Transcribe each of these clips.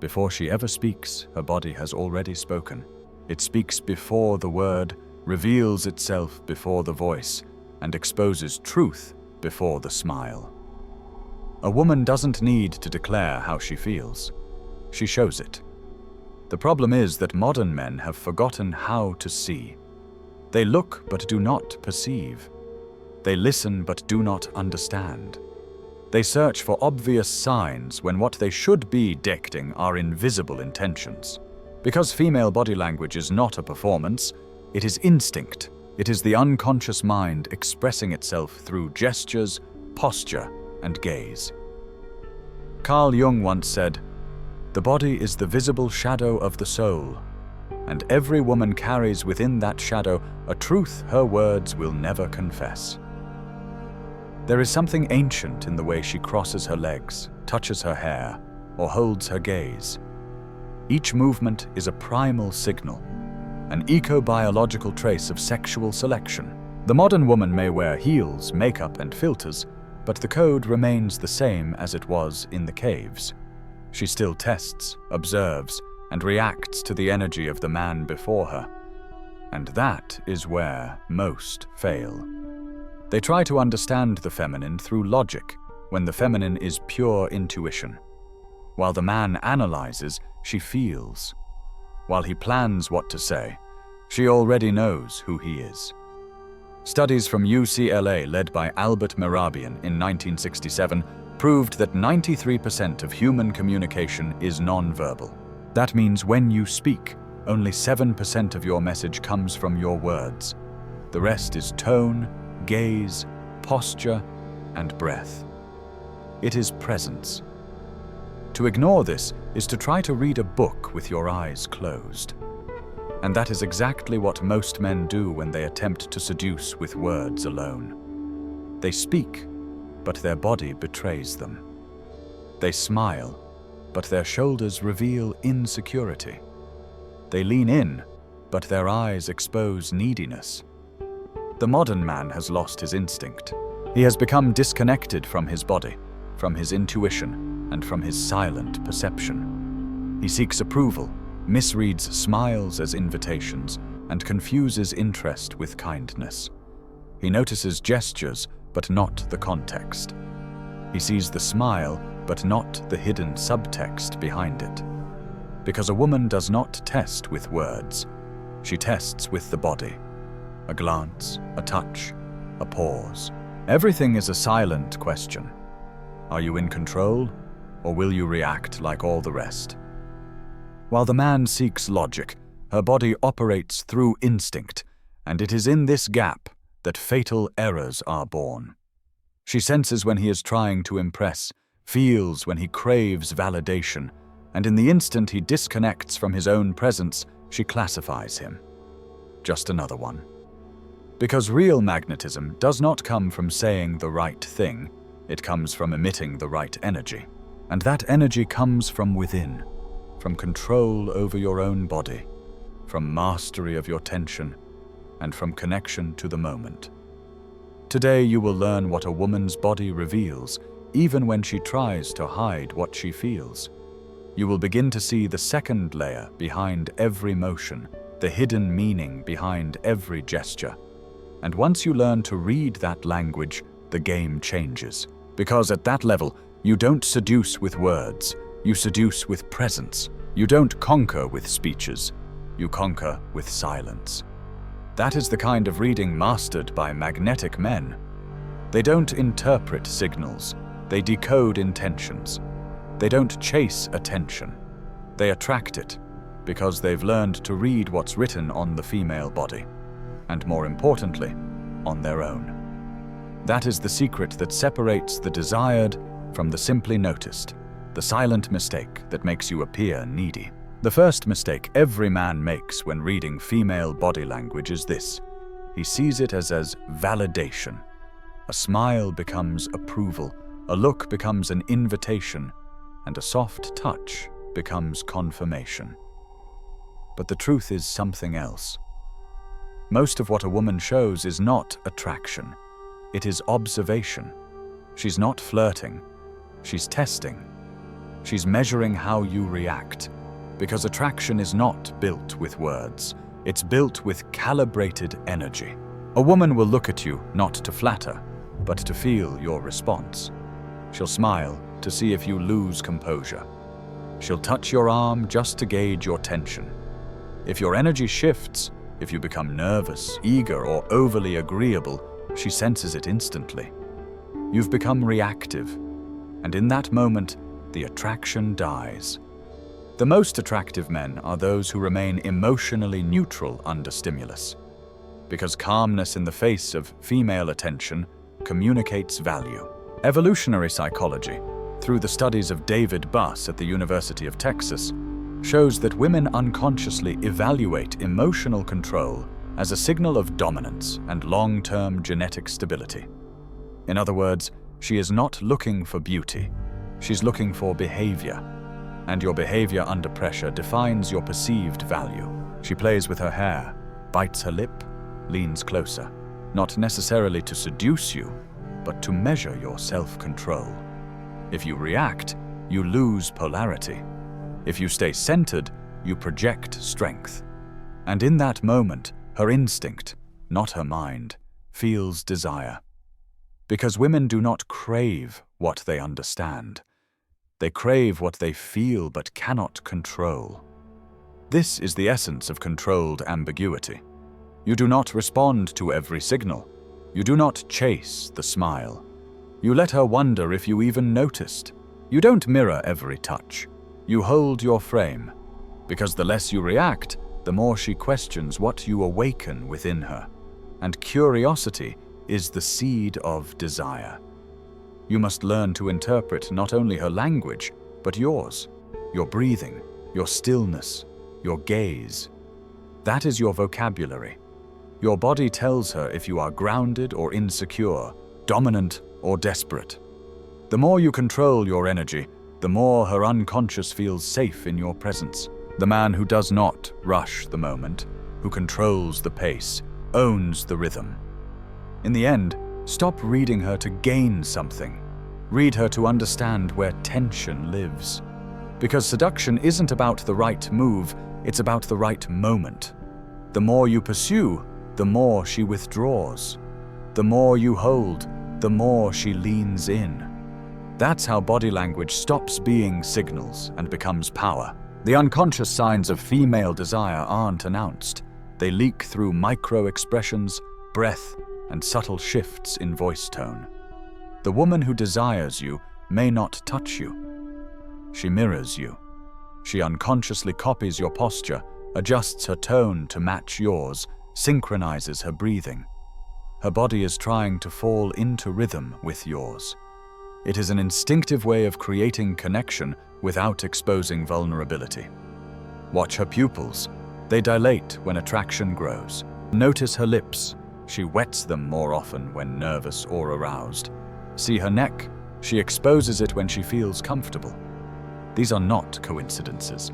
Before she ever speaks, her body has already spoken. It speaks before the word, reveals itself before the voice, and exposes truth before the smile. A woman doesn't need to declare how she feels. She shows it. The problem is that modern men have forgotten how to see. They look but do not perceive. They listen but do not understand. They search for obvious signs when what they should be detecting are invisible intentions. Because female body language is not a performance, it is instinct. It is the unconscious mind expressing itself through gestures, posture, and gaze. Carl Jung once said, "The body is the visible shadow of the soul, and every woman carries within that shadow a truth her words will never confess." There is something ancient in the way she crosses her legs, touches her hair, or holds her gaze. Each movement is a primal signal, an eco-biological trace of sexual selection. The modern woman may wear heels, makeup, and filters, but the code remains the same as it was in the caves. She still tests, observes, and reacts to the energy of the man before her. And that is where most fail. They try to understand the feminine through logic, when the feminine is pure intuition. While the man analyzes, she feels. While he plans what to say, she already knows who he is. Studies from UCLA led by Albert Mehrabian in 1967 proved that 93% of human communication is nonverbal. That means when you speak, only 7% of your message comes from your words. The rest is tone, gaze, posture, and breath. It is presence. To ignore this is to try to read a book with your eyes closed. And that is exactly what most men do when they attempt to seduce with words alone. They speak, but their body betrays them. They smile, but their shoulders reveal insecurity. They lean in, but their eyes expose neediness. The modern man has lost his instinct. He has become disconnected from his body, from his intuition, and from his silent perception. He seeks approval, misreads smiles as invitations, and confuses interest with kindness. He notices gestures, but not the context. He sees the smile, but not the hidden subtext behind it. Because a woman does not test with words, she tests with the body. A glance, a touch, a pause. Everything is a silent question. Are you in control, or will you react like all the rest? While the man seeks logic, her body operates through instinct, and it is in this gap that fatal errors are born. She senses when he is trying to impress, feels when he craves validation, and in the instant he disconnects from his own presence, she classifies him. Just another one. Because real magnetism does not come from saying the right thing, it comes from emitting the right energy. And that energy comes from within, from control over your own body, from mastery of your tension, and from connection to the moment. Today you will learn what a woman's body reveals, even when she tries to hide what she feels. You will begin to see the second layer behind every motion, the hidden meaning behind every gesture. And once you learn to read that language, the game changes. Because at that level, you don't seduce with words, you seduce with presence. You don't conquer with speeches, you conquer with silence. That is the kind of reading mastered by magnetic men. They don't interpret signals, they decode intentions. They don't chase attention, they attract it, because they've learned to read what's written on the female body, and more importantly, on their own. That is the secret that separates the desired from the simply noticed, the silent mistake that makes you appear needy. The first mistake every man makes when reading female body language is this. He sees it as validation. A smile becomes approval, a look becomes an invitation, and a soft touch becomes confirmation. But the truth is something else. Most of what a woman shows is not attraction. It is observation. She's not flirting. She's testing. She's measuring how you react. Because attraction is not built with words. It's built with calibrated energy. A woman will look at you not to flatter, but to feel your response. She'll smile to see if you lose composure. She'll touch your arm just to gauge your tension. If your energy shifts, if you become nervous, eager, or overly agreeable, she senses it instantly. You've become reactive, and in that moment, the attraction dies. The most attractive men are those who remain emotionally neutral under stimulus, because calmness in the face of female attention communicates value. Evolutionary psychology, through the studies of David Buss at the University of Texas, shows that women unconsciously evaluate emotional control as a signal of dominance and long-term genetic stability. In other words, she is not looking for beauty, she's looking for behavior. And your behavior under pressure defines your perceived value. She plays with her hair, bites her lip, leans closer, not necessarily to seduce you, but to measure your self-control. If you react, you lose polarity. If you stay centered, you project strength. And in that moment, her instinct, not her mind, feels desire. Because women do not crave what they understand. They crave what they feel but cannot control. This is the essence of controlled ambiguity. You do not respond to every signal. You do not chase the smile. You let her wonder if you even noticed. You don't mirror every touch. You hold your frame. Because the less you react, the more she questions what you awaken within her. And curiosity is the seed of desire. You must learn to interpret not only her language, but yours, your breathing, your stillness, your gaze. That is your vocabulary. Your body tells her if you are grounded or insecure, dominant or desperate. The more you control your energy, the more her unconscious feels safe in your presence. The man who does not rush the moment, who controls the pace, owns the rhythm. In the end, stop reading her to gain something. Read her to understand where tension lives. Because seduction isn't about the right move, it's about the right moment. The more you pursue, the more she withdraws. The more you hold, the more she leans in. That's how body language stops being signals and becomes power. The unconscious signs of female desire aren't announced. They leak through micro-expressions, breath, and subtle shifts in voice tone. The woman who desires you may not touch you. She mirrors you. She unconsciously copies your posture, adjusts her tone to match yours, synchronizes her breathing. Her body is trying to fall into rhythm with yours. It is an instinctive way of creating connection without exposing vulnerability. Watch her pupils. They dilate when attraction grows. Notice her lips. She wets them more often when nervous or aroused. See her neck. She exposes it when she feels comfortable. These are not coincidences.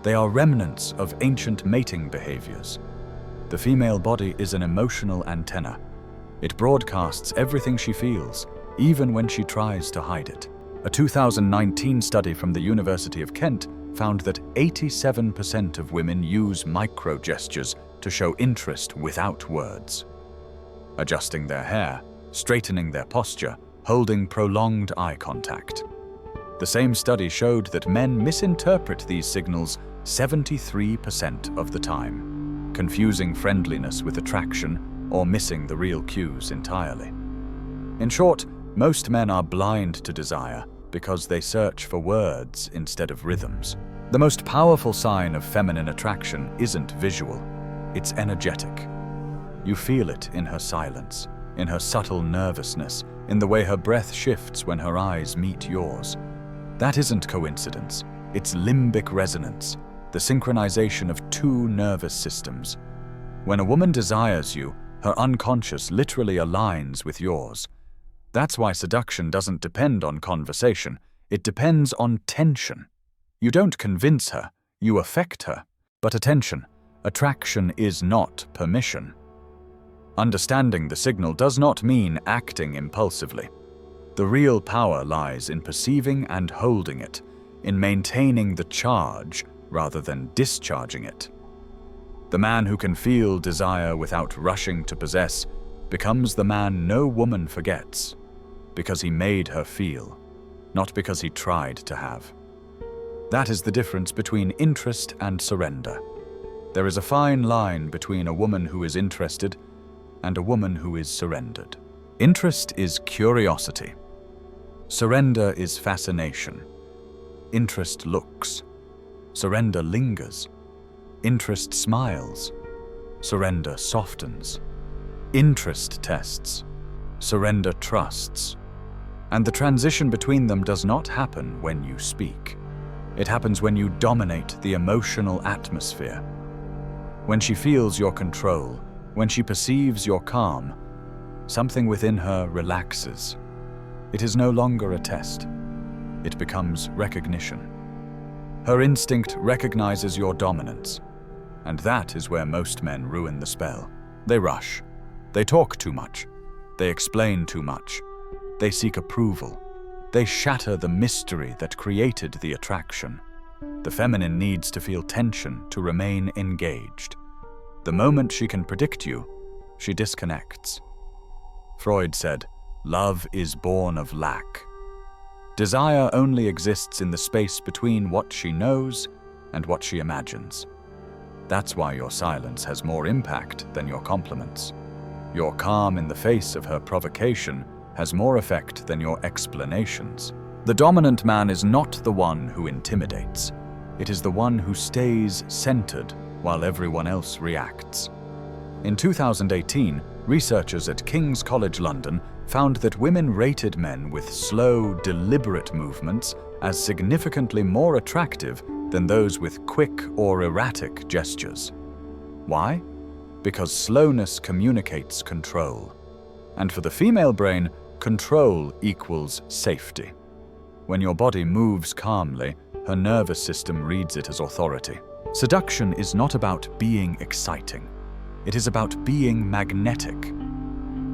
They are remnants of ancient mating behaviors. The female body is an emotional antenna. It broadcasts everything she feels, even when she tries to hide it. A 2019 study from the University of Kent found that 87% of women use micro-gestures to show interest without words. Adjusting their hair, straightening their posture, holding prolonged eye contact. The same study showed that men misinterpret these signals 73% of the time, confusing friendliness with attraction or missing the real cues entirely. In short, most men are blind to desire because they search for words instead of rhythms. The most powerful sign of feminine attraction isn't visual, it's energetic. You feel it in her silence, in her subtle nervousness, in the way her breath shifts when her eyes meet yours. That isn't coincidence, it's limbic resonance, the synchronization of two nervous systems. When a woman desires you, her unconscious literally aligns with yours. That's why seduction doesn't depend on conversation, it depends on tension. You don't convince her, you affect her. But attention, attraction is not permission. Understanding the signal does not mean acting impulsively. The real power lies in perceiving and holding it, in maintaining the charge rather than discharging it. The man who can feel desire without rushing to possess becomes the man no woman forgets, because he made her feel, not because he tried to have. That is the difference between interest and surrender. There is a fine line between a woman who is interested and a woman who is surrendered. Interest is curiosity. Surrender is fascination. Interest looks. Surrender lingers. Interest smiles. Surrender softens. Interest tests. Surrender trusts. And the transition between them does not happen when you speak. It happens when you dominate the emotional atmosphere. When she feels your control, when she perceives your calm, something within her relaxes. It is no longer a test. It becomes recognition. Her instinct recognizes your dominance, and that is where most men ruin the spell. They rush. They talk too much. They explain too much. They seek approval. They shatter the mystery that created the attraction. The feminine needs to feel tension to remain engaged. The moment she can predict you, she disconnects. Freud said, "Love is born of lack." Desire only exists in the space between what she knows and what she imagines. That's why your silence has more impact than your compliments. Your calm in the face of her provocation has more effect than your explanations. The dominant man is not the one who intimidates. It is the one who stays centered while everyone else reacts. In 2018, researchers at King's College London found that women rated men with slow, deliberate movements as significantly more attractive than those with quick or erratic gestures. Why? Because slowness communicates control. And for the female brain, control equals safety. When your body moves calmly, her nervous system reads it as authority. Seduction is not about being exciting. It is about being magnetic.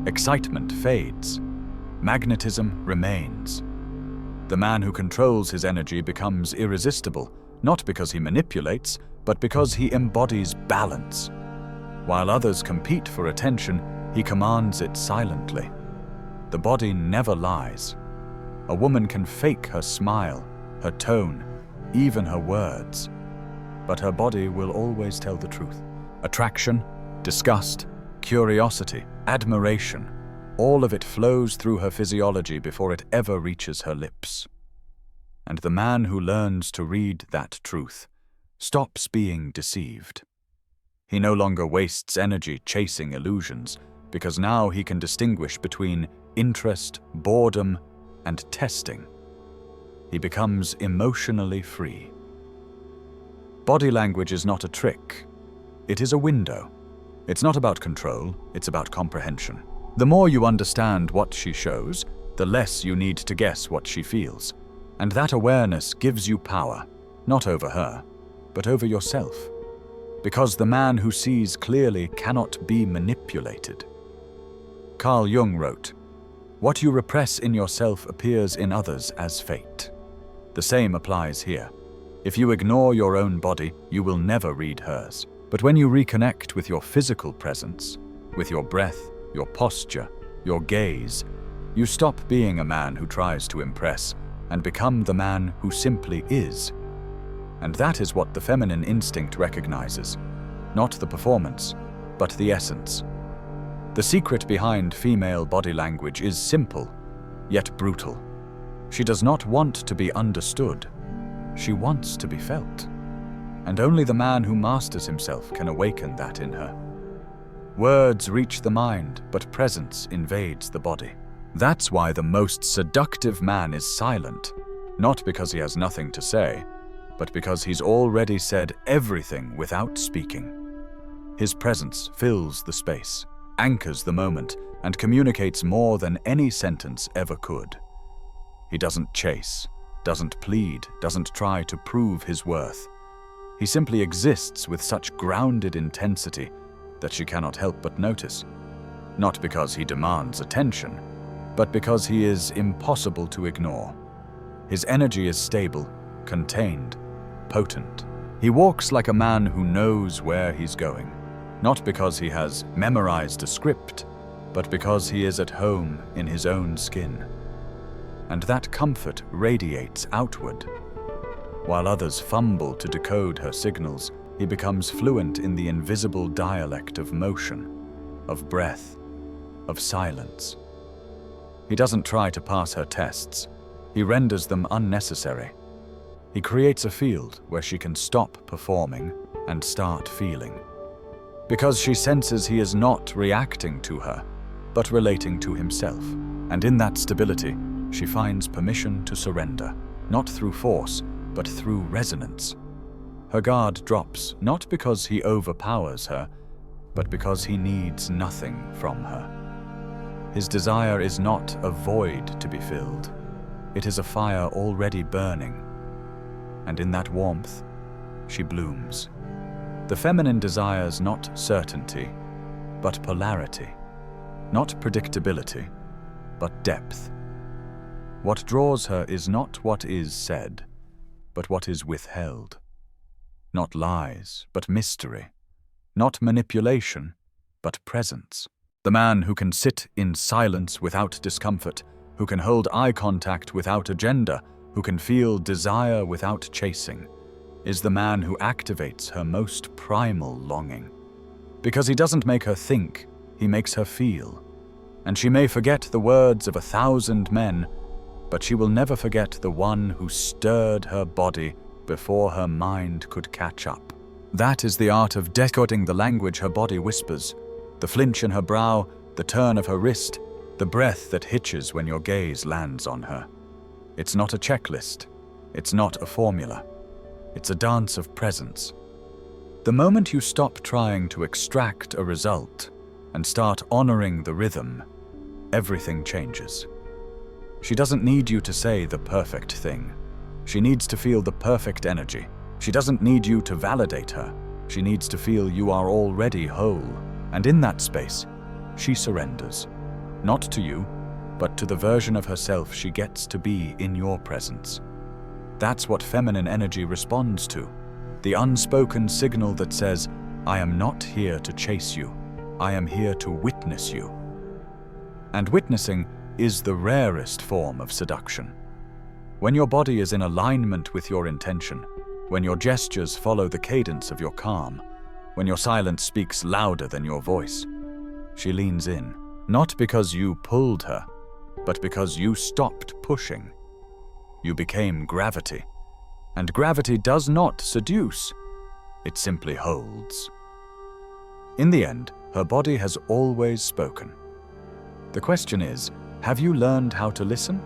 Excitement fades. Magnetism remains. The man who controls his energy becomes irresistible, not because he manipulates, but because he embodies balance. While others compete for attention, he commands it silently. The body never lies. A woman can fake her smile, her tone, even her words, but her body will always tell the truth. Attraction, disgust, curiosity, admiration, all of it flows through her physiology before it ever reaches her lips. And the man who learns to read that truth stops being deceived. He no longer wastes energy chasing illusions, because now he can distinguish between interest, boredom, and testing. He becomes emotionally free. Body language is not a trick. It is a window. It's not about control, it's about comprehension. The more you understand what she shows, the less you need to guess what she feels. And that awareness gives you power, not over her, but over yourself. Because the man who sees clearly cannot be manipulated. Carl Jung wrote, "What you repress in yourself appears in others as fate." The same applies here. If you ignore your own body, you will never read hers. But when you reconnect with your physical presence, with your breath, your posture, your gaze, you stop being a man who tries to impress and become the man who simply is. And that is what the feminine instinct recognizes, not the performance, but the essence. The secret behind female body language is simple, yet brutal. She does not want to be understood. She wants to be felt. And only the man who masters himself can awaken that in her. Words reach the mind, but presence invades the body. That's why the most seductive man is silent, not because he has nothing to say, but because he's already said everything without speaking. His presence fills the space, anchors the moment, and communicates more than any sentence ever could. He doesn't chase, doesn't plead, doesn't try to prove his worth. He simply exists with such grounded intensity that she cannot help but notice. Not because he demands attention, but because he is impossible to ignore. His energy is stable, contained, potent. He walks like a man who knows where he's going, not because he has memorized a script, but because he is at home in his own skin. And that comfort radiates outward. While others fumble to decode her signals, he becomes fluent in the invisible dialect of motion, of breath, of silence. He doesn't try to pass her tests. He renders them unnecessary. He creates a field where she can stop performing and start feeling. Because she senses he is not reacting to her, but relating to himself. And in that stability, she finds permission to surrender, not through force, but through resonance. Her guard drops not because he overpowers her, but because he needs nothing from her. His desire is not a void to be filled. It is a fire already burning. And in that warmth, she blooms. The feminine desires not certainty, but polarity. Not predictability, but depth. What draws her is not what is said, but what is withheld. Not lies, but mystery. Not manipulation, but presence. The man who can sit in silence without discomfort, who can hold eye contact without agenda, who can feel desire without chasing, is the man who activates her most primal longing. Because he doesn't make her think, he makes her feel. And she may forget the words of 1,000 men, but she will never forget the one who stirred her body before her mind could catch up. That is the art of decoding the language her body whispers, the flinch in her brow, the turn of her wrist, the breath that hitches when your gaze lands on her. It's not a checklist. It's not a formula. It's a dance of presence. The moment you stop trying to extract a result and start honoring the rhythm, everything changes. She doesn't need you to say the perfect thing. She needs to feel the perfect energy. She doesn't need you to validate her. She needs to feel you are already whole. And in that space, she surrenders. Not to you, but to the version of herself she gets to be in your presence. That's what feminine energy responds to. The unspoken signal that says, I am not here to chase you. I am here to witness you. And witnessing is the rarest form of seduction. When your body is in alignment with your intention, when your gestures follow the cadence of your calm, when your silence speaks louder than your voice, she leans in, not because you pulled her, but because you stopped pushing. You became gravity. And gravity does not seduce, it simply holds. In the end, her body has always spoken. The question is, have you learned how to listen?